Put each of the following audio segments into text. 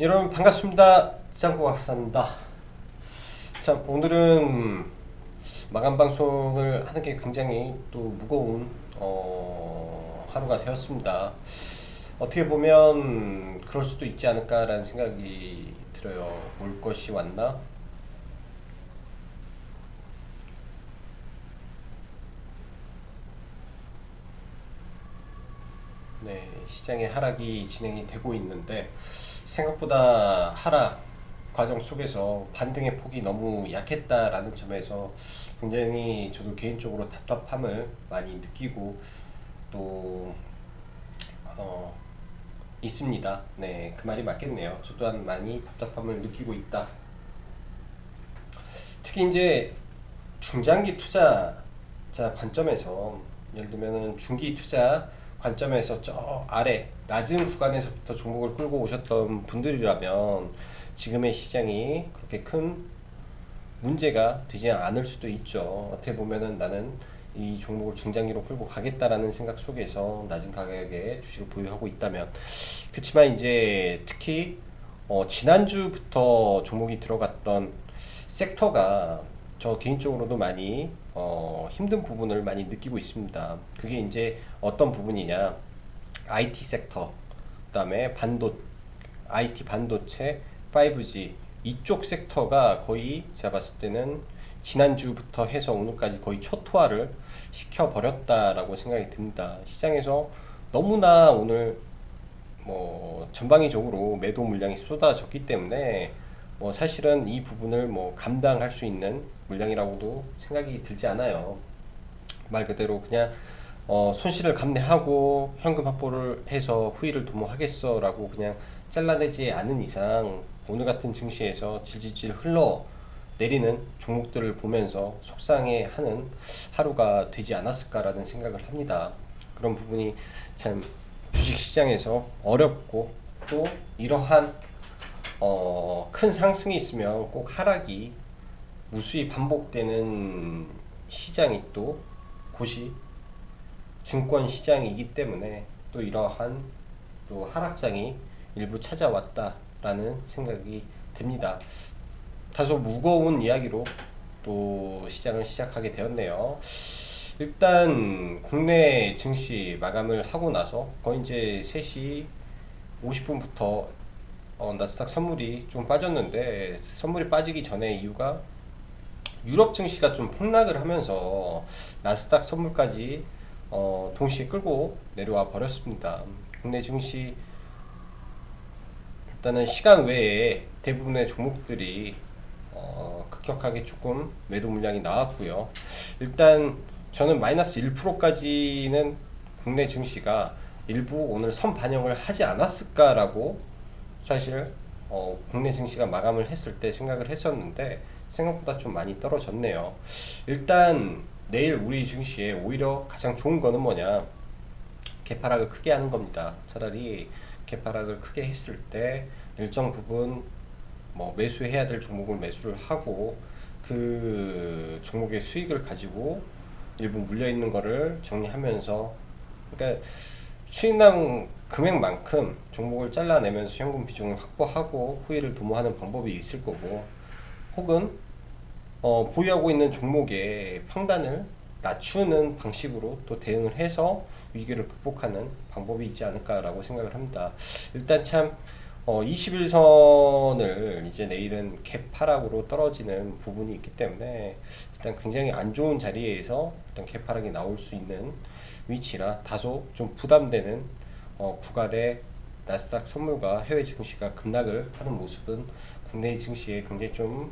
여러분 반갑습니다. 짱구 박사입니다. 참 오늘은 마감 방송을 하는 게 굉장히 또 무거운 하루가 되었습니다. 어떻게 보면 그럴 수도 있지 않을까라는 생각이 들어요. 올 것이 왔나? 네, 시장의 하락이 진행이 되고 있는데 생각보다 하락 과정 속에서 반등의 폭이 너무 약했다라는 점에서 굉장히 저도 개인적으로 답답함을 많이 느끼고 또 어, 있습니다. 네, 그 말이 맞겠네요. 저 또한 많이 답답함을 느끼고 있다. 특히 이제 중장기 투자자 관점에서 예를 들면은 중기 투자 관점에서 저 아래 낮은 구간에서부터 종목을 끌고 오셨던 분들이라면 지금의 시장이 그렇게 큰 문제가 되지 않을 수도 있죠. 어떻게 보면은 나는 이 종목을 중장기로 끌고 가겠다라는 생각 속에서 낮은 가격에 주식을 보유하고 있다면, 그렇지만 이제 특히 지난주부터 종목이 들어갔던 섹터가 저 개인적으로도 많이 힘든 부분을 많이 느끼고 있습니다. 그게 이제 어떤 부분이냐? IT 섹터, 그다음에 IT 반도체, 5G 이쪽 섹터가 거의 제가 봤을 때는 지난주부터 해서 오늘까지 거의 초토화를 시켜버렸다라고 생각이 듭니다. 시장에서 너무나 오늘 뭐 전방위적으로 매도 물량이 쏟아졌기 때문에 뭐 사실은 이 부분을 뭐 감당할 수 있는 물량이라고도 생각이 들지 않아요. 말 그대로 그냥 손실을 감내하고 현금 확보를 해서 후위를 도모하겠어라고 그냥 잘라내지 않은 이상 오늘 같은 증시에서 질질질 흘러 내리는 종목들을 보면서 속상해하는 하루가 되지 않았을까라는 생각을 합니다. 그런 부분이 참 주식시장에서 어렵고, 또 이러한 큰 상승이 있으면 꼭 하락이 무수히 반복되는 시장이 또 곳이 증권 시장이기 때문에 또 이러한 또 하락장이 일부 찾아왔다라는 생각이 듭니다. 다소 무거운 이야기로 또 시장을 시작하게 되었네요. 일단 국내 증시 마감을 하고 나서 거의 이제 3시 50분부터 나스닥 선물이 좀 빠졌는데, 선물이 빠지기 전에 이유가 유럽 증시가 좀 폭락을 하면서 나스닥 선물까지 동시에 끌고 내려와 버렸습니다. 국내 증시 일단은 시간 외에 대부분의 종목들이 급격하게 조금 매도 물량이 나왔고요. 일단 저는 마이너스 1%까지는 국내 증시가 일부 오늘 선 반영을 하지 않았을까라고 사실 국내 증시가 마감을 했을 때 생각을 했었는데 생각보다 좀 많이 떨어졌네요. 일단 내일 우리 증시에 오히려 가장 좋은 거는 뭐냐? 개파락을 크게 하는 겁니다. 차라리 개파락을 크게 했을 때 일정 부분 뭐 매수해야 될 종목을 매수를 하고 그 종목의 수익을 가지고 일부 물려 있는 거를 정리하면서, 그러니까 수익난 금액만큼 종목을 잘라내면서 현금 비중을 확보하고 후위를 도모하는 방법이 있을 거고, 혹은 보유하고 있는 종목의 평단을 낮추는 방식으로 또 대응을 해서 위기를 극복하는 방법이 있지 않을까라고 생각을 합니다. 일단 참 21선을 이제 내일은 갭 하락으로 떨어지는 부분이 있기 때문에 일단 굉장히 안 좋은 자리에서 일단 갭 하락이 나올 수 있는 위치라 다소 좀 부담되는 구간의 나스닥 선물과 해외 증시가 급락을 하는 모습은 국내 증시에 굉장히 좀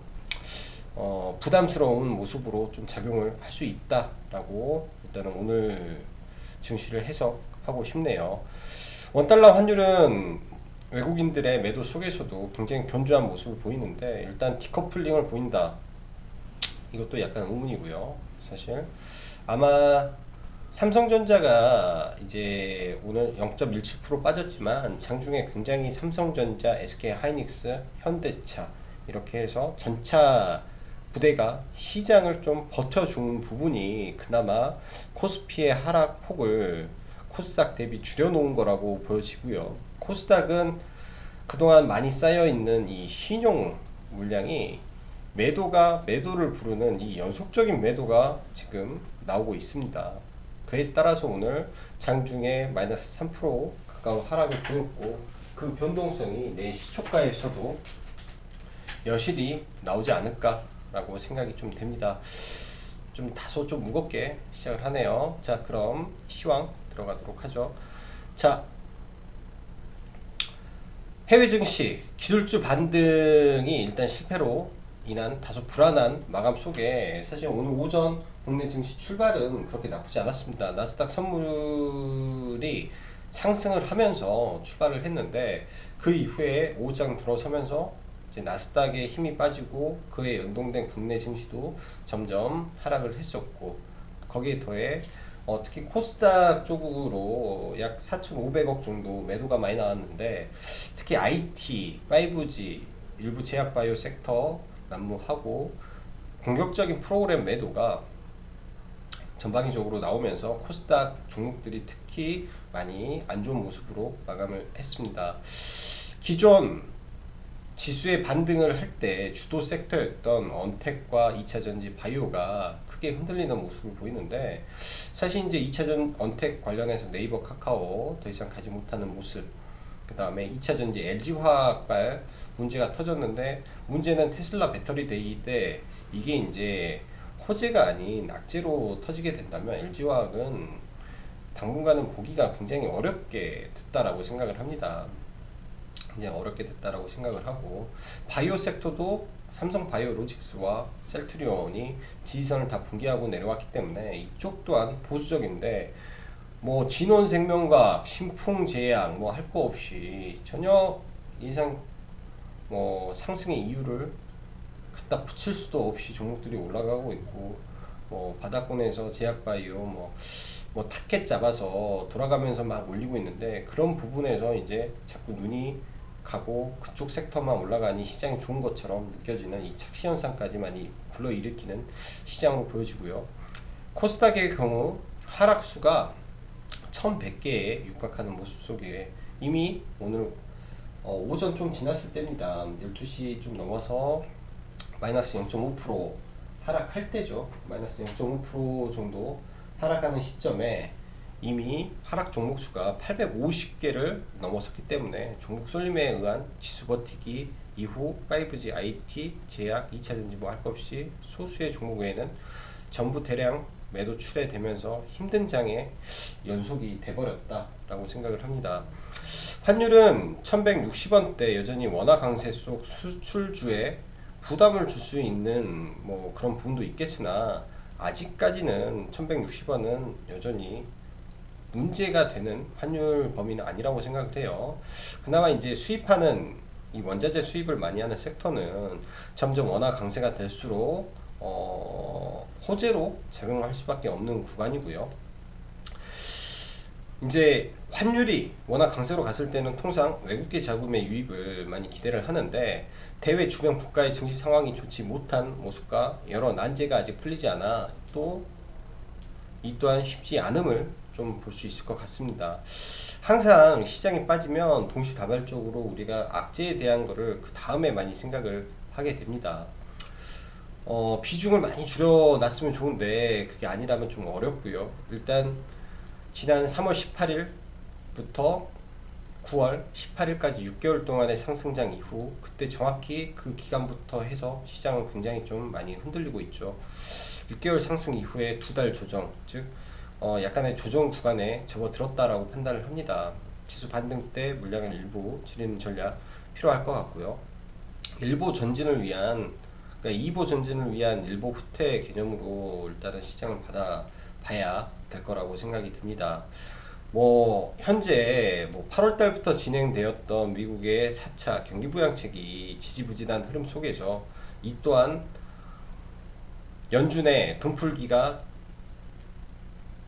부담스러운 모습으로 좀 작용을 할 수 있다라고 일단은 오늘 증시를 해석하고 싶네요. 원달러 환율은 외국인들의 매도 속에서도 굉장히 견조한 모습을 보이는데 일단 디커플링을 보인다. 이것도 약간 의문이고요. 사실 아마 삼성전자가 이제 오늘 0.17% 빠졌지만 장중에 굉장히 삼성전자, SK하이닉스, 현대차 이렇게 해서 전차 부대가 시장을 좀 버텨준 부분이 그나마 코스피의 하락폭을 코스닥 대비 줄여놓은 거라고 보여지고요. 코스닥은 그동안 많이 쌓여 있는 이 신용 물량이 매도를 부르는 이 연속적인 매도가 지금 나오고 있습니다. 그에 따라서 오늘 장중에 마이너스 3% 가까운 하락을 보였고, 그 변동성이 내일 시초가에서도 여실히 나오지 않을까라고 생각이 좀 됩니다. 좀 다소 좀 무겁게 시작을 하네요. 자, 그럼 시황 들어가도록 하죠. 자, 해외 증시 기술주 반등이 일단 실패로 인한 다소 불안한 마감 속에 사실 오늘 오전 국내 증시 출발은 그렇게 나쁘지 않았습니다. 나스닥 선물이 상승을 하면서 출발을 했는데, 그 이후에 오장 들어서면서 이제 나스닥에 힘이 빠지고 그에 연동된 국내 증시도 점점 하락을 했었고, 거기에 더해 특히 코스닥 쪽으로 약 4,500억 정도 매도가 많이 나왔는데, 특히 IT, 5G, 일부 제약바이오 섹터 난무하고 공격적인 프로그램 매도가 전방위적으로 나오면서 코스닥 종목들이 특히 많이 안 좋은 모습으로 마감을 했습니다. 기존 지수의 반등을 할 때 주도 섹터였던 언택과 2차전지 바이오가 크게 흔들리는 모습을 보이는데, 사실 이제 2차전 언택 관련해서 네이버 카카오 더 이상 가지 못하는 모습, 그 다음에 2차전지 LG화학발 문제가 터졌는데, 문제는 테슬라 배터리 데이 때 이게 이제 호재가 아닌 악재로 터지게 된다면 LG화학은 당분간은 보기가 굉장히 어렵게 됐다라고 생각을 합니다. 이제 어렵게 됐다라고 생각을 하고, 바이오 섹터도 삼성 바이오로직스와 셀트리온이 지지선을 다 붕괴하고 내려왔기 때문에 이쪽 또한 보수적인데, 뭐 진원생명과학, 신풍제약 뭐 할 거 없이 전혀 예상 뭐 상승의 이유를 갖다 붙일 수도 없이 종목들이 올라가고 있고, 뭐 바닥권에서 제약바이오 뭐 타켓 잡아서 돌아가면서 막 올리고 있는데, 그런 부분에서 이제 자꾸 눈이 가고 그쪽 섹터만 올라가니 시장이 좋은 것처럼 느껴지는 이 착시 현상까지 많이 불러일으키는 시장으로 보여지고요. 코스닥의 경우 하락수가 1100개에 육박하는 모습 속에 이미 오늘 오전 좀 지났을 때입니다. 12시 좀 넘어서 마이너스 0.5% 하락할 때죠. 마이너스 0.5% 정도 하락하는 시점에 이미 하락 종목 수가 850개를 넘어섰기 때문에 종목 쏠림에 의한 지수 버티기 이후 5G, IT, 제약, 2차전지 뭐 할 것 없이 소수의 종목 외에는 전부 대량 매도 출회되면서 힘든 장의 연속이 돼버렸다라고 생각을 합니다. 환율은 1160원대 여전히 원화 강세 속 수출주에 부담을 줄 수 있는 뭐 그런 부분도 있겠으나, 아직까지는 1160원은 여전히 문제가 되는 환율 범위는 아니라고 생각을 해요. 그나마 이제 수입하는 이 원자재 수입을 많이 하는 섹터는 점점 원화 강세가 될수록 호재로 작용할 수밖에 없는 구간이고요. 이제 환율이 워낙 강세로 갔을 때는 통상 외국계 자금의 유입을 많이 기대를 하는데, 대외 주변 국가의 증시 상황이 좋지 못한 모습과 여러 난제가 아직 풀리지 않아 또 이 또한 쉽지 않음을 좀 볼 수 있을 것 같습니다. 항상 시장이 빠지면 동시다발적으로 우리가 악재에 대한 거를 그 다음에 많이 생각을 하게 됩니다. 비중을 많이 줄여놨으면 좋은데 그게 아니라면 좀 어렵고요. 일단 지난 3월 18일부터 9월 18일까지 6개월 동안의 상승장 이후, 그때 정확히 그 기간부터 해서 시장은 굉장히 좀 많이 흔들리고 있죠. 6개월 상승 이후에 두 달 조정, 즉 약간의 조정 구간에 접어들었다라고 판단을 합니다. 지수 반등 때 물량을 일부 줄이는 전략 필요할 것 같고요. 일보 전진을 위한, 그러니까 2보 전진을 위한 일보 후퇴 개념으로 일단은 시장을 받아봐야 될 거라고 생각이 듭니다. 뭐 현재 뭐 8월 달부터 진행되었던 미국의 4차 경기 부양책이 지지부진한 흐름 속에서 이 또한 연준의 돈풀기가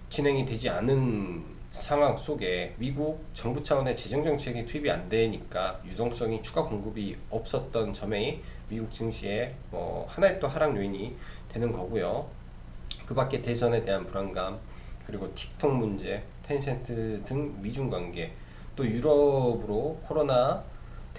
진행이 되지 않은 상황 속에 미국 정부 차원의 재정정책이 투입이 안 되니까 유동성이 추가 공급이 없었던 점에 미국 증시에 하나의 또 하락 요인이 되는 거고요. 그 밖에 대선에 대한 불안감, 그리고 틱톡 문제, 텐센트 등 미중 관계, 또 유럽으로 코로나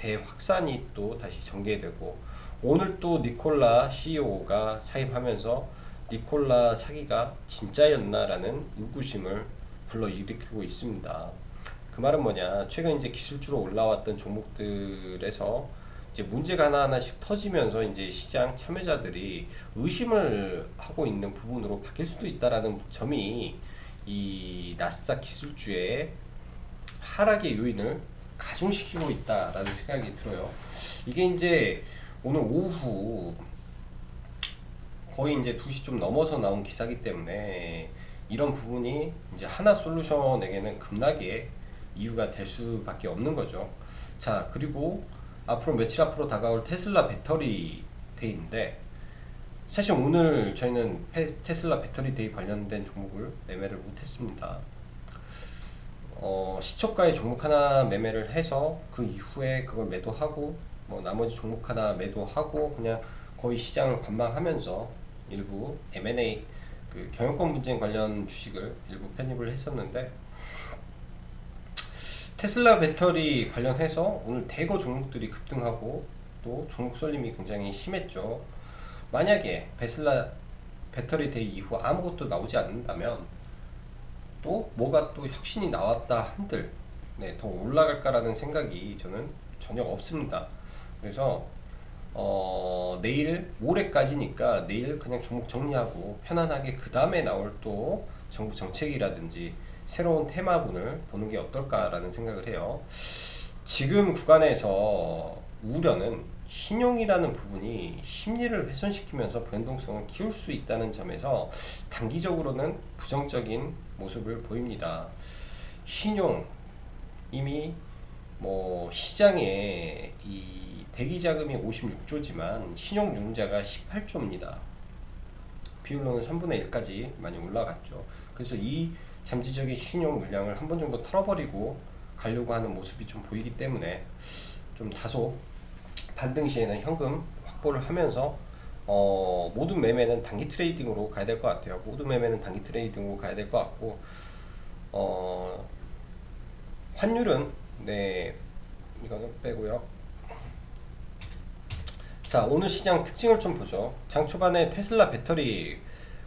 대확산이 또 다시 전개되고, 오늘 또 니콜라 CEO가 사임하면서 니콜라 사기가 진짜였나라는 의구심을 불러일으키고 있습니다. 그 말은 뭐냐, 최근 이제 기술주로 올라왔던 종목들에서 이제 문제가 하나하나씩 터지면서 이제 시장 참여자들이 의심을 하고 있는 부분으로 바뀔 수도 있다라는 점이 이 나스닥 기술주의 하락의 요인을 가중시키고 있다라는 생각이 들어요. 이게 이제 오늘 오후 거의 이제 2시 좀 넘어서 나온 기사기 때문에 이런 부분이 이제 하나솔루션에게는 급락의 이유가 될 수밖에 없는 거죠. 자, 그리고 앞으로 며칠 앞으로 다가올 테슬라 배터리 데이인데, 사실 오늘 저희는 테슬라 배터리 데이 관련된 종목을 매매를 못했습니다. 시초가의 종목 하나 매매를 해서 그 이후에 그걸 매도하고, 뭐 나머지 종목 하나 매도하고, 그냥 거의 시장을 관망하면서 일부 M&A 그 경영권 분쟁 관련 주식을 일부 편입을 했었는데, 테슬라 배터리 관련해서 오늘 대거 종목들이 급등하고 또 종목 쏠림이 굉장히 심했죠. 만약에 테슬라 배터리 데이 이후 아무것도 나오지 않는다면 또 뭐가 또 혁신이 나왔다 한들 더 올라갈까라는 생각이 저는 전혀 없습니다. 그래서 내일 모레까지니까 내일 그냥 종목 정리하고 편안하게 그 다음에 나올 또 정부 정책이라든지 새로운 테마분을 보는 게 어떨까라는 생각을 해요. 지금 구간에서 우려는 신용이라는 부분이 심리를 훼손시키면서 변동성을 키울 수 있다는 점에서 단기적으로는 부정적인 모습을 보입니다. 신용, 이미 뭐 시장에 이 대기자금이 56조지만 신용융자가 18조입니다. 비율로는 3분의 1까지 많이 올라갔죠. 그래서 이 잠재적인 신용 물량을 한 번 정도 털어버리고 가려고 하는 모습이 좀 보이기 때문에 좀 다소 반등 시에는 현금 확보를 하면서 모든 매매는 단기 트레이딩으로 가야 될 것 같아요. 모든 매매는 단기 트레이딩으로 가야 될 것 같고, 환율은 이거는 빼고요. 자, 오늘 시장 특징을 좀 보죠. 장 초반에 테슬라 배터리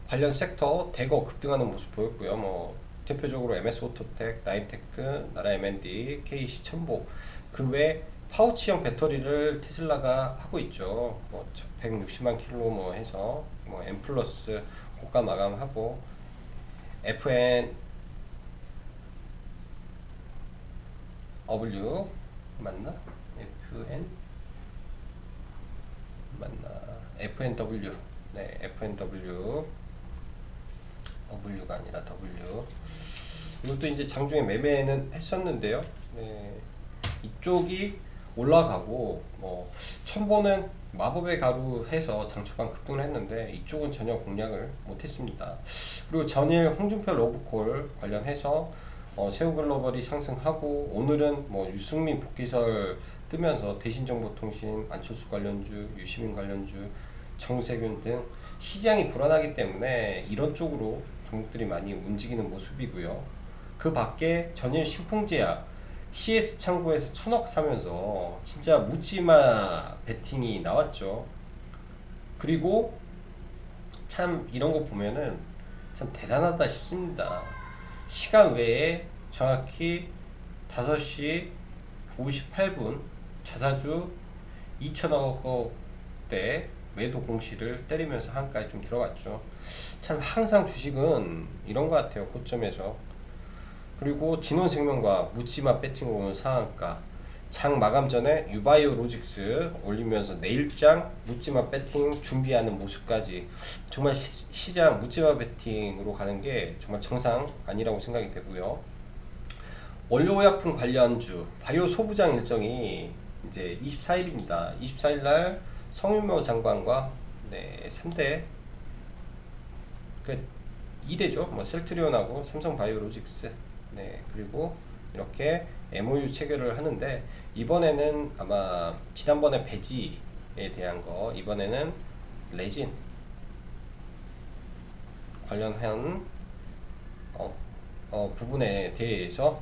관련 섹터 대거 급등하는 모습 보였고요. 뭐 대표적으로 MS오토텍, 나인테크, 나라 M&D, KC 첨보, 그 외 파우치형 배터리를 테슬라가 하고 있죠. 뭐 160만 킬로 뭐 해서 뭐 M 플러스 고가 마감하고, FNW 맞나? FNW. 네, FNW. W가 아니라 W. 이것도 이제 장중에 매매는 했었는데요. 네, 이쪽이 올라가고, 뭐 첨보는 마법의 가루 해서 장초반 급등을 했는데 이쪽은 전혀 공략을 못했습니다. 그리고 전일 홍준표 러브콜 관련해서 세우글로벌이 상승하고, 오늘은 뭐 유승민 복귀설 뜨면서 대신정보통신, 안철수 관련주, 유시민 관련주, 정세균 등 시장이 불안하기 때문에 이런 쪽으로 종목들이 많이 움직이는 모습이고요. 그 밖에 전일 신풍제약 CS 창구에서 1000억 사면서 진짜 묻지마 베팅이 나왔죠. 그리고 참 이런 거 보면은 참 대단하다 싶습니다. 시간 외에 정확히 5시 58분 자사주 2천억대 매도 공시를 때리면서 한가에 좀 들어갔죠. 참 항상 주식은 이런 것 같아요. 고점에서. 그리고 진원생명과 묻지마 배팅으로 오는 상한가, 장 마감 전에 유바이오 로직스 올리면서 내일장 묻지마 배팅 준비하는 모습까지, 정말 시장 묻지마 배팅으로 가는 게 정말 정상 아니라고 생각이 되고요. 원료의약품 관련주 바이오 소부장 일정이 이제 24일입니다. 24일 날 성윤모 장관과 3대 그 2대죠. 뭐 셀트리온하고 삼성바이오로직스, 그리고 이렇게 MOU 체결을 하는데, 이번에는 아마 지난번에 배지에 대한 거, 이번에는 레진 관련한 부분에 대해서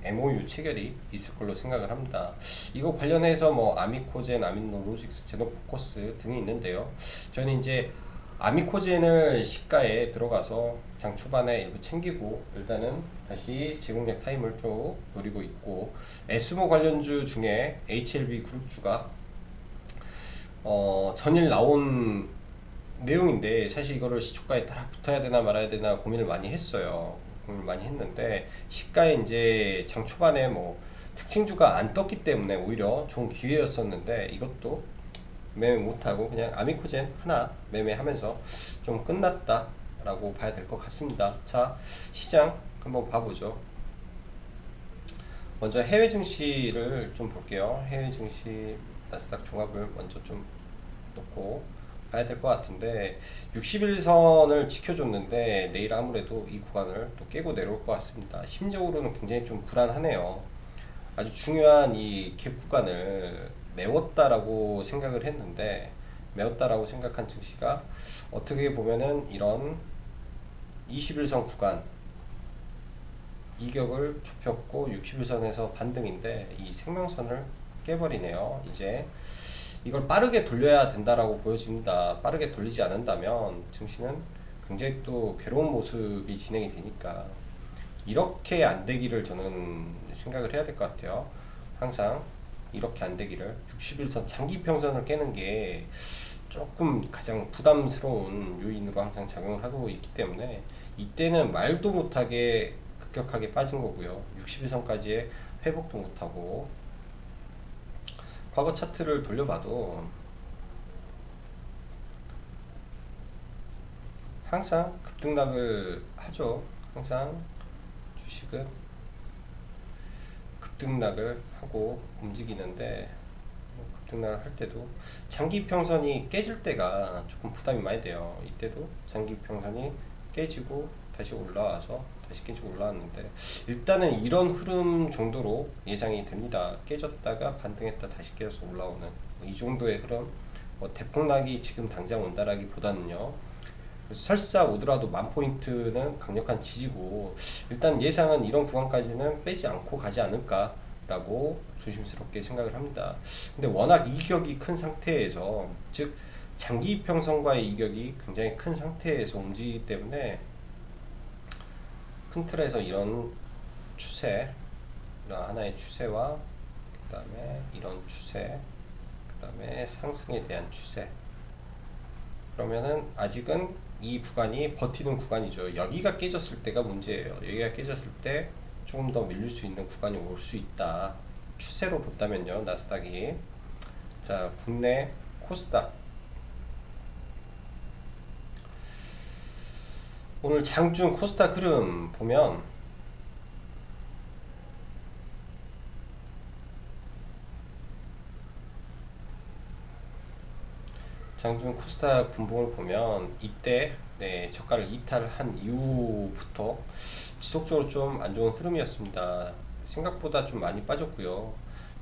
MOU 체결이 있을 걸로 생각을 합니다. 이거 관련해서 뭐 아미코젠, 아미노로직스, 제노포커스 등이 있는데요. 저는 이제 아미코젠을 시가에 들어가서 장 초반에 일부 챙기고 일단은 다시 제공력 타임을 좀 노리고 있고, 에스모 관련주 중에 HLB 그룹주가 전일 나온 내용인데 사실 이거를 시초가에 따라 붙어야 되나 말아야 되나 고민을 많이 했어요. 고민을 많이 했는데 시가에 이제 장 초반에 뭐 특징주가 안 떴기 때문에 오히려 좋은 기회였었는데 이것도 매매 못하고 그냥 아미코젠 하나 매매하면서 좀 끝났다 라고 봐야 될 것 같습니다. 자, 시장 한번 봐보죠. 먼저 해외 증시를 좀 볼게요. 해외 증시 나스닥 종합을 먼저 좀 놓고 봐야 될 것 같은데 60일선을 지켜줬는데 내일 아무래도 이 구간을 또 깨고 내려올 것 같습니다. 심적으로는 굉장히 좀 불안하네요. 아주 중요한 이 갭 구간을 메웠다라고 생각을 했는데, 메웠다라고 생각한 증시가 어떻게 보면은 이런 21선 구간 이격을 좁혔고 60일선에서 반등인데 이 생명선을 깨버리네요. 이제 이걸 빠르게 돌려야 된다라고 보여집니다. 빠르게 돌리지 않는다면 증시는 굉장히 또 괴로운 모습이 진행이 되니까 이렇게 안 되기를 저는 생각을 해야 될 것 같아요. 항상 이렇게 안 되기를 60일선 장기 평선을 깨는 게 조금 가장 부담스러운 요인으로 항상 작용을 하고 있기 때문에 이때는 말도 못하게 급격하게 빠진 거고요. 60일선까지의 회복도 못하고, 과거 차트를 돌려봐도 항상 급등락을 하죠. 항상 주식은 급등락을 하고 움직이는데 급등락을 할 때도 장기 평선이 깨질 때가 조금 부담이 많이 돼요. 이때도 장기 평선이 깨지고 다시 올라와서 다시 깨지고 올라왔는데 일단은 이런 흐름 정도로 예상이 됩니다. 깨졌다가 반등했다 다시 깨져서 올라오는 이 정도의 흐름, 뭐 대폭락이 지금 당장 온다라기보다는요, 설사 오더라도 10,000포인트는 강력한 지지고 일단 예상은 이런 구간까지는 빼지 않고 가지 않을까 라고 조심스럽게 생각을 합니다. 근데 워낙 이격이 큰 상태에서, 즉 장기 평선과의 이격이 굉장히 큰 상태에서 움직이기 때문에 큰 틀에서 이런 추세, 이런 하나의 추세와 그 다음에 이런 추세, 그 다음에 상승에 대한 추세, 그러면은 아직은 이 구간이 버티는 구간이죠. 여기가 깨졌을 때가 문제예요. 여기가 깨졌을 때 조금 더 밀릴 수 있는 구간이 올 수 있다. 추세로 본다면요, 나스닥이. 자, 국내 코스닥 오늘 장중 코스닥 흐름 보면 장중 코스닥 분봉을 보면 이때 저가를 이탈한 이후부터 지속적으로 좀 안 좋은 흐름이었습니다. 생각보다 좀 많이 빠졌고요.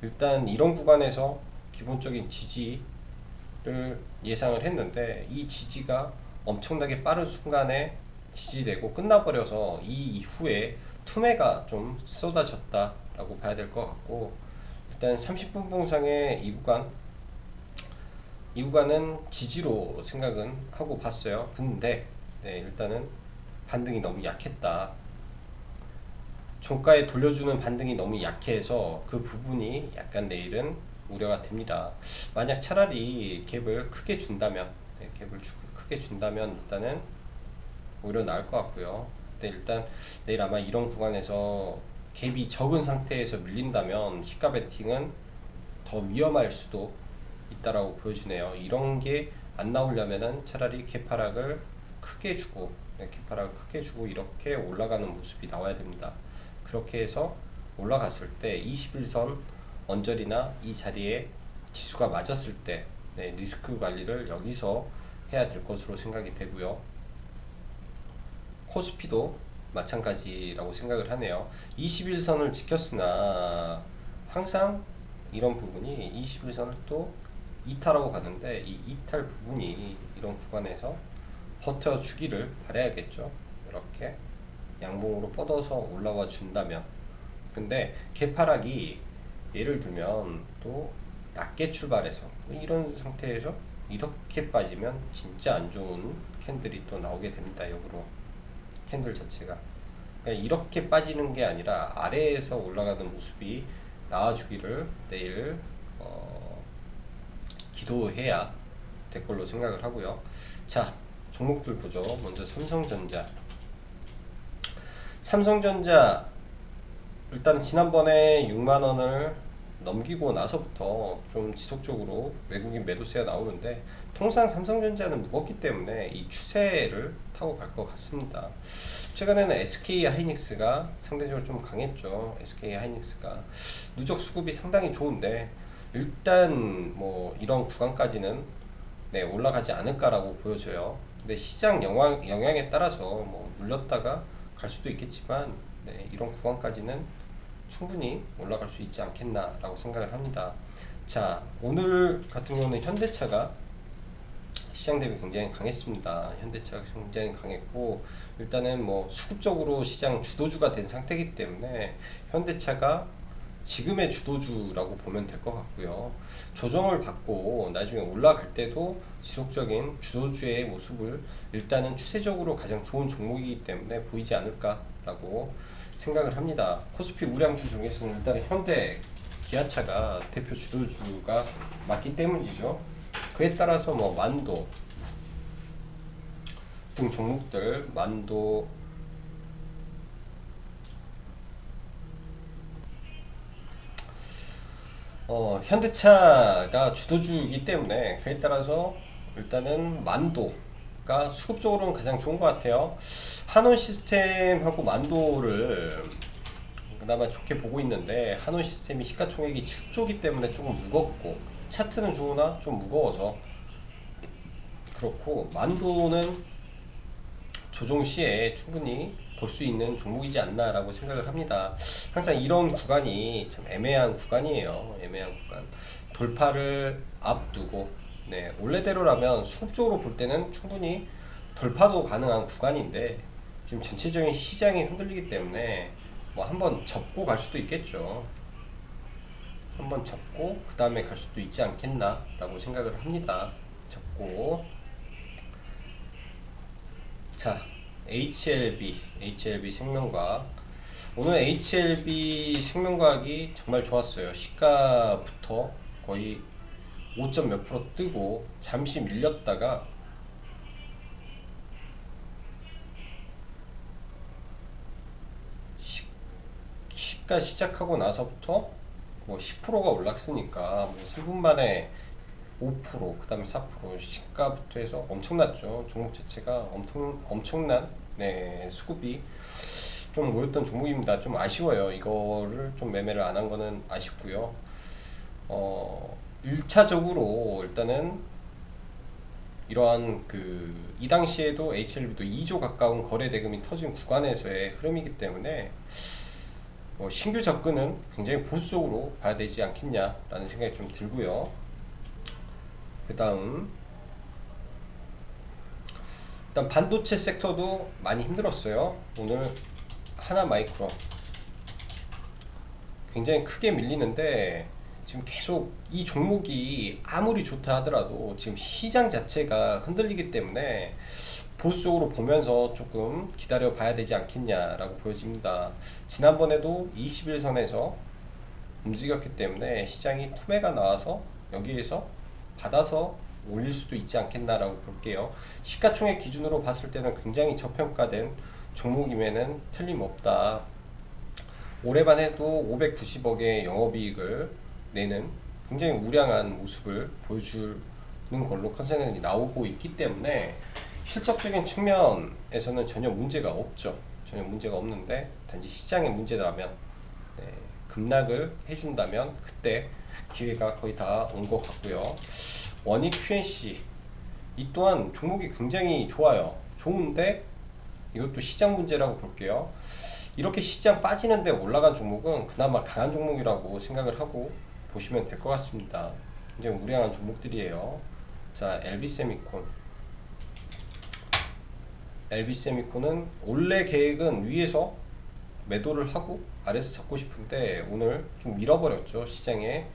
일단 이런 구간에서 기본적인 지지를 예상을 했는데 이 지지가 엄청나게 빠른 순간에 지지되고 끝나버려서 이 이후에 투매가 좀 쏟아졌다라고 봐야 될 것 같고, 일단 30분 봉상의 이 구간은 지지로 생각은 하고 봤어요. 근데 일단은 반등이 너무 약했다. 종가에 돌려주는 반등이 너무 약해서 그 부분이 약간 내일은 우려가 됩니다. 만약 차라리 갭을 크게 준다면, 크게 준다면 일단은 오히려 나을 것 같고요. 근데 일단 내일 아마 이런 구간에서 갭이 적은 상태에서 밀린다면 시가 베팅은 더 위험할 수도 있다라고 보여주네요. 이런 게 안 나오려면은 차라리 갭하락을 크게 주고, 갭하락을 크게 주고 이렇게 올라가는 모습이 나와야 됩니다. 그렇게 해서 올라갔을 때 21선 언저리나 이 자리에 지수가 맞았을 때 리스크 관리를 여기서 해야 될 것으로 생각이 되고요. 코스피도 마찬가지라고 생각을 하네요. 21선을 지켰으나 항상 이런 부분이 21선을 또 이탈하고 가는데 이 이탈 부분이 이런 구간에서 버텨주기를 바라야겠죠. 이렇게 양봉으로 뻗어서 올라와 준다면, 근데 개파락이 예를 들면 또 낮게 출발해서 이런 상태에서 이렇게 빠지면 진짜 안 좋은 캔들이 또 나오게 됩니다. 역으로 캔들 자체가, 그러니까 이렇게 빠지는 게 아니라 아래에서 올라가는 모습이 나와주기를 내일 기도해야 될 걸로 생각을 하고요. 자, 종목들 보죠. 먼저 삼성전자 일단 지난번에 6만원을 넘기고 나서부터 좀 지속적으로 외국인 매도세가 나오는데, 통상 삼성전자는 무겁기 때문에 이 추세를 타고 갈 것 같습니다. 최근에는 SK하이닉스가 상대적으로 좀 강했죠. SK하이닉스가 누적 수급이 상당히 좋은데, 일단 뭐 이런 구간까지는 올라가지 않을까라고 보여져요. 근데 시장 영향에 따라서 뭐 물렸다가 갈 수도 있겠지만, 이런 구간까지는 충분히 올라갈 수 있지 않겠나라고 생각을 합니다. 자, 오늘 같은 경우는 현대차가 시장 대비 굉장히 강했습니다. 현대차가 굉장히 강했고, 일단은 뭐 수급적으로 시장 주도주가 된 상태이기 때문에 현대차가 지금의 주도주라고 보면 될 것 같고요. 조정을 받고 나중에 올라갈 때도 지속적인 주도주의 모습을 일단은 추세적으로 가장 좋은 종목이기 때문에 보이지 않을까라고 생각을 합니다. 코스피 우량주 중에서는 일단 현대, 기아차가 대표 주도주가 맞기 때문이죠. 그에 따라서 뭐 만도 등 종목들, 만도, 현대차가 주도주이기 때문에 그에 따라서 일단은 만도가 수급적으로는 가장 좋은 것 같아요. 한원 시스템하고 만도를 그나마 좋게 보고 있는데, 한원 시스템이 시가총액이 7조기 때문에 조금 무겁고 차트는 좋으나 좀 무거워서 그렇고, 만도는 조정 시에 충분히 볼 수 있는 종목이지 않나라고 생각을 합니다. 항상 이런 구간이 참 애매한 구간이에요. 애매한 구간. 돌파를 앞두고, 원래대로라면 수급적으로 볼 때는 충분히 돌파도 가능한 구간인데, 지금 전체적인 시장이 흔들리기 때문에 뭐 한번 접고 갈 수도 있겠죠. 한번 접고 그 다음에 갈 수도 있지 않겠나라고 생각을 합니다. 접고. 자, HLB 생명과학. 오늘 HLB 생명과학이 정말 좋았어요. 시가부터 거의 5점 몇 프로 뜨고 잠시 밀렸다가 시가 시작하고 나서부터 뭐 10%가 올랐으니까 뭐 3분 만에 5%, 그 다음에 4%, 시가부터 해서 엄청났죠. 종목 자체가 엄청난 수급이 좀 모였던 종목입니다. 좀 아쉬워요. 이거를 좀 매매를 안 한 거는 아쉽고요. 1차적으로 일단은 이러한 이 당시에도 HLB도 2조 가까운 거래 대금이 터진 구간에서의 흐름이기 때문에 신규 접근은 굉장히 보수적으로 봐야 되지 않겠냐라는 생각이 좀 들고요. 그 다음, 일단 반도체 섹터도 많이 힘들었어요. 오늘 하나마이크론 굉장히 크게 밀리는데, 지금 계속 이 종목이 아무리 좋다 하더라도 지금 시장 자체가 흔들리기 때문에 보수적으로 보면서 조금 기다려 봐야 되지 않겠냐라고 보여집니다. 지난번에도 21선에서 움직였기 때문에 시장이 투매가 나와서 여기에서 받아서 올릴 수도 있지 않겠나라고 볼게요. 시가총액 기준으로 봤을 때는 굉장히 저평가된 종목임에는 틀림없다. 올해만 해도 590억의 영업이익을 내는 굉장히 우량한 모습을 보여주는 걸로 컨센이 나오고 있기 때문에 실적적인 측면에서는 전혀 문제가 없죠. 전혀 문제가 없는데, 단지 시장의 문제라면, 급락을 해준다면 그때 기회가 거의 다 온 것 같고요. 원익 QNC 이 또한 종목이 굉장히 좋아요. 좋은데 이것도 시장 문제라고 볼게요. 이렇게 시장 빠지는데 올라간 종목은 그나마 강한 종목이라고 생각을 하고 보시면 될 것 같습니다. 굉장히 우량한 종목들이에요. 자, LB세미콘 LB세미코는 원래 계획은 위에서 매도를 하고 아래에서 잡고 싶은데 오늘 좀 밀어버렸죠. 시장에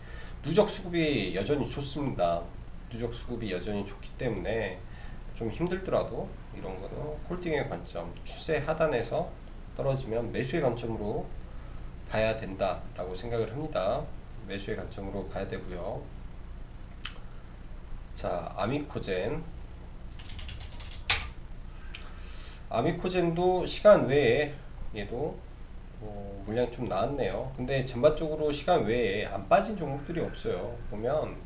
누적 수급이 여전히 좋습니다. 누적 수급이 여전히 좋기 때문에 좀 힘들더라도 이런 거는 홀딩의 관점, 추세 하단에서 떨어지면 매수의 관점으로 봐야 된다라고 생각을 합니다. 매수의 관점으로 봐야 되고요. 자, 아미코젠도 시간 외에 얘도 물량이 좀 나왔네요. 근데 전반적으로 시간 외에 안 빠진 종목들이 없어요. 보면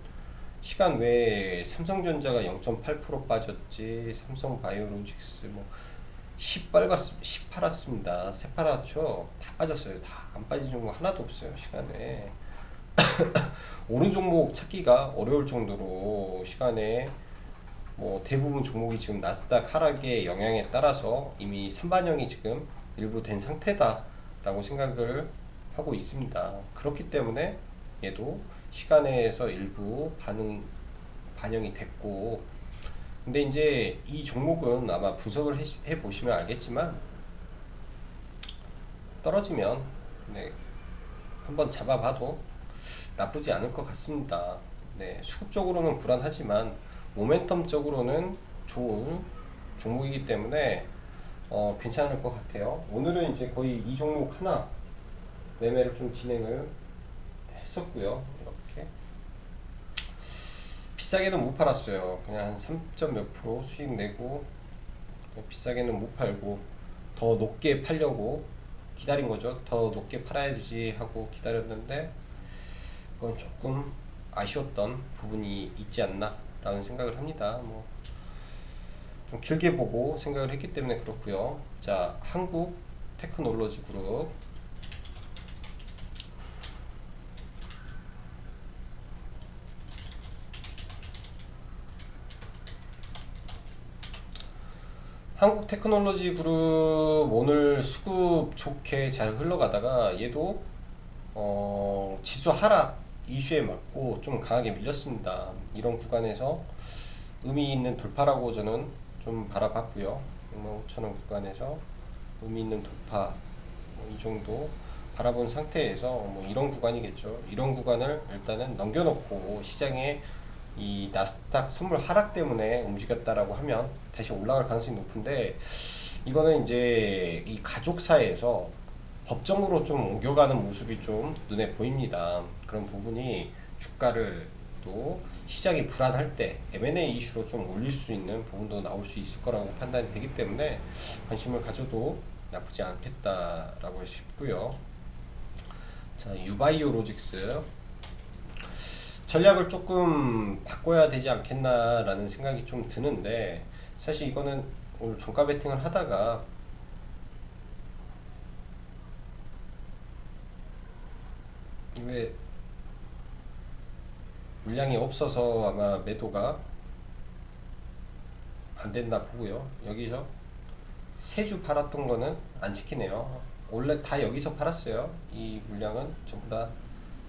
시간 외에 삼성전자가 0.8% 빠졌지, 삼성바이오로직스 뭐 10 팔았습니다. 새파랗죠? 다 빠졌어요. 다 안 빠진 종목 하나도 없어요. 시간에 오른 종목 찾기가 어려울 정도로 시간에 뭐 대부분 종목이 지금 나스닥 하락의 영향에 따라서 이미 선반영이 지금 일부 된 상태다라고 생각을 하고 있습니다. 그렇기 때문에 얘도 시간에서 일부 반영이 됐고, 근데 이제 이 종목은 아마 분석을 해 보시면 알겠지만 떨어지면 한번 잡아봐도 나쁘지 않을 것 같습니다. 수급적으로는 불안하지만 모멘텀적으로는 좋은 종목이기 때문에 괜찮을 것 같아요. 오늘은 이제 거의 이 종목 하나 매매를 좀 진행을 했었고요. 이렇게 비싸게는 못 팔았어요. 그냥 한 3점 몇 프로 수익 내고 비싸게는 못 팔고 더 높게 팔려고 기다린 거죠. 더 높게 팔아야 되지 하고 기다렸는데 그건 조금 아쉬웠던 부분이 있지 않나 라는 생각을 합니다. 뭐 좀 길게 보고 생각을 했기 때문에 그렇고요. 자, 한국 테크놀로지 그룹. 한국 테크놀로지 그룹 오늘 수급 좋게 잘 흘러가다가 얘도 지수 하락 이슈에 맞고 좀 강하게 밀렸습니다. 이런 구간에서 의미 있는 돌파라고 저는 좀 바라봤고요. 65,000원 구간에서 의미 있는 돌파 이 정도 바라본 상태에서 이런 구간이겠죠. 이런 구간을 일단은 넘겨놓고 시장에 이 나스닥 선물 하락 때문에 움직였다라고 하면 다시 올라갈 가능성이 높은데, 이거는 이제 이 가족사에서 법정으로 좀 옮겨가는 모습이 좀 눈에 보입니다. 그런 부분이 주가를 또 시장이 불안할 때 M&A 이슈로 좀 올릴 수 있는 부분도 나올 수 있을 거라고 판단이 되기 때문에 관심을 가져도 나쁘지 않겠다라고 싶고요. 자, 유바이오로직스 전략을 조금 바꿔야 되지 않겠나라는 생각이 좀 드는데, 사실 이거는 오늘 종가 베팅을 하다가 왜 물량이 없어서 아마 매도가 안 됐나 보고요. 여기서 세 주 팔았던 거는 안 지키네요. 원래 다 여기서 팔았어요. 이 물량은 전부 다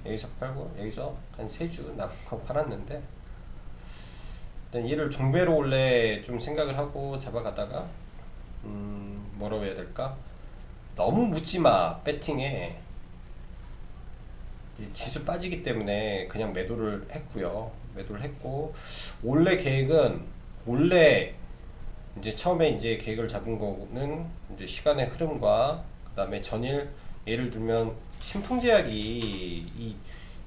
여기서 팔고 여기서 한 세 주 남은 거 팔았는데, 일단 얘를 종배로 원래 좀 생각을 하고 잡아가다가 뭐라고 해야 될까? 너무 묻지마 배팅에 지수 빠지기 때문에 그냥 매도를 했고요. 매도를 했고, 원래 계획은 원래 이제 처음에 이제 계획을 잡은 거는 이제 시간의 흐름과 그 다음에 전일, 예를 들면 신풍제약이 이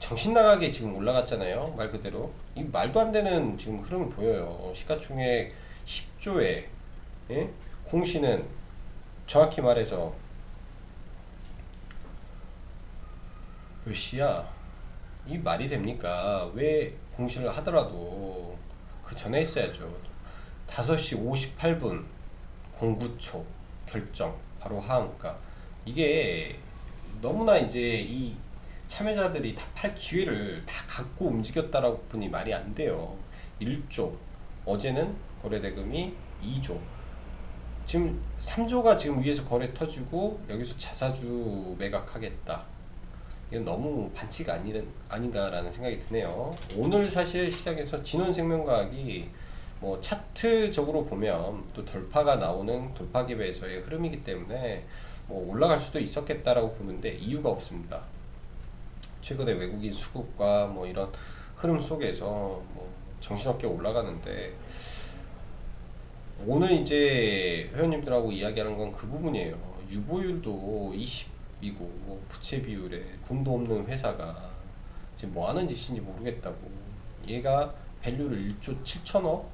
정신 나가게 지금 올라갔잖아요. 말 그대로 이 말도 안 되는 지금 흐름을 보여요. 시가총액 10조에 예? 공시는 정확히 말해서 몇 시야? 이 말이 됩니까? 왜 공시를 하더라도 그 전에 했어야죠. 5시 58분 09초 결정, 바로 하한가. 이게 너무나 이제 이 참여자들이 다 팔 기회를 다 갖고 움직였다라고 보니 말이 안 돼요. 1조, 어제는 거래대금이 2조, 지금 3조가 지금 위에서 거래 터지고 여기서 자사주 매각하겠다. 이건 너무 반칙 아닌가라는 생각이 드네요. 오늘 사실 시장에서 진원생명과학이 뭐 차트적으로 보면 또 돌파가 나오는 돌파갭에서의 흐름이기 때문에 뭐 올라갈 수도 있었겠다라고 보는데 이유가 없습니다. 최근에 외국인 수급과 뭐 이런 흐름 속에서 뭐 정신없게 올라가는데, 오늘 이제 회원님들하고 이야기하는 건 그 부분이에요. 유보율도 20이고 부채 비율에 돈도 없는 회사가 지금 뭐 하는 짓인지 모르겠다고. 얘가 밸류를 1조 7천억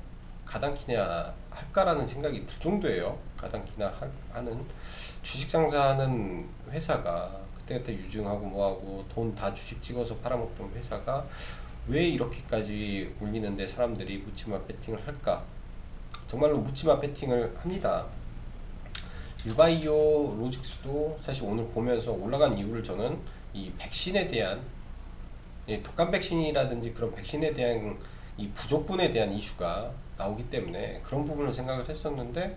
가당키냐 할까라는 생각이 들 정도예요. 가당키나 하는 주식 장사하는 회사가 그때그때 유증하고 뭐하고 돈 다 주식 찍어서 팔아먹던 회사가 왜 이렇게까지 올리는데 사람들이 묻지마 베팅을 할까? 정말로 묻지마 베팅을 합니다. 유바이오 로직스도 사실 오늘 보면서 올라간 이유를 저는 이 백신에 대한, 독감 백신이라든지 그런 백신에 대한 이 부족분에 대한 이슈가 나오기 때문에 그런 부분을 생각을 했었는데,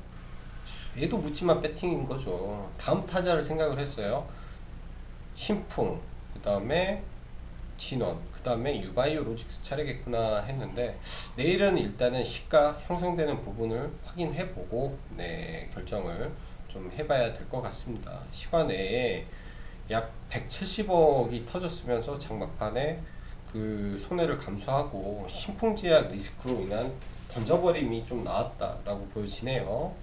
얘도 묻지마 배팅인 거죠. 다음 타자를 생각을 했어요. 신풍, 그 다음에 진원, 그 다음에 유바이오 로직스 차례겠구나 했는데, 내일은 일단은 시가 형성되는 부분을 확인해보고 결정을 좀 해봐야 될 것 같습니다. 시간내에 약 170억이 터졌으면서 장막판에 그 손해를 감수하고 신풍제약 리스크로 인한 던져버림이 좀 나왔다라고 보여지네요.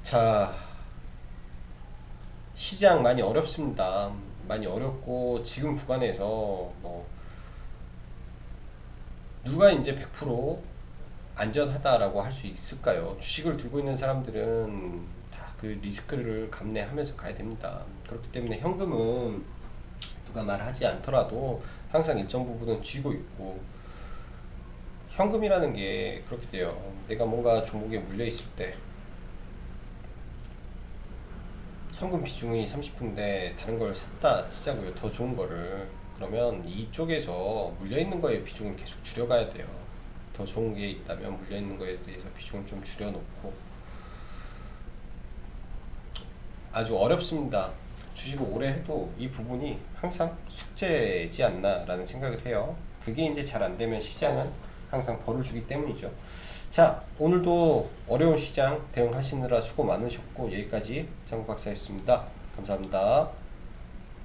자, 시장 많이 어렵습니다. 많이 어렵고 지금 구간에서 뭐 누가 이제 100% 안전하다라고 할 수 있을까요? 주식을 들고 있는 사람들은 다 그 리스크를 감내하면서 가야 됩니다. 그렇기 때문에 현금은 누가 말하지 않더라도 항상 일정 부분은 쥐고 있고, 현금이라는 게 그렇게 돼요. 내가 뭔가 종목에 물려 있을 때 현금 비중이 30%인데 다른 걸 샀다 치자고요. 더 좋은 거를. 그러면 이쪽에서 물려 있는 거에 비중을 계속 줄여가야 돼요. 더 좋은 게 있다면 물려 있는 거에 대해서 비중을 좀 줄여놓고. 아주 어렵습니다. 주식을 오래 해도 이 부분이 항상 숙제지 않나 라는 생각을 해요. 그게 이제 잘 안 되면 시장은 항상 벌을 주기 때문이죠. 자, 오늘도 어려운 시장 대응하시느라 수고 많으셨고, 여기까지 장국 박사였습니다. 감사합니다.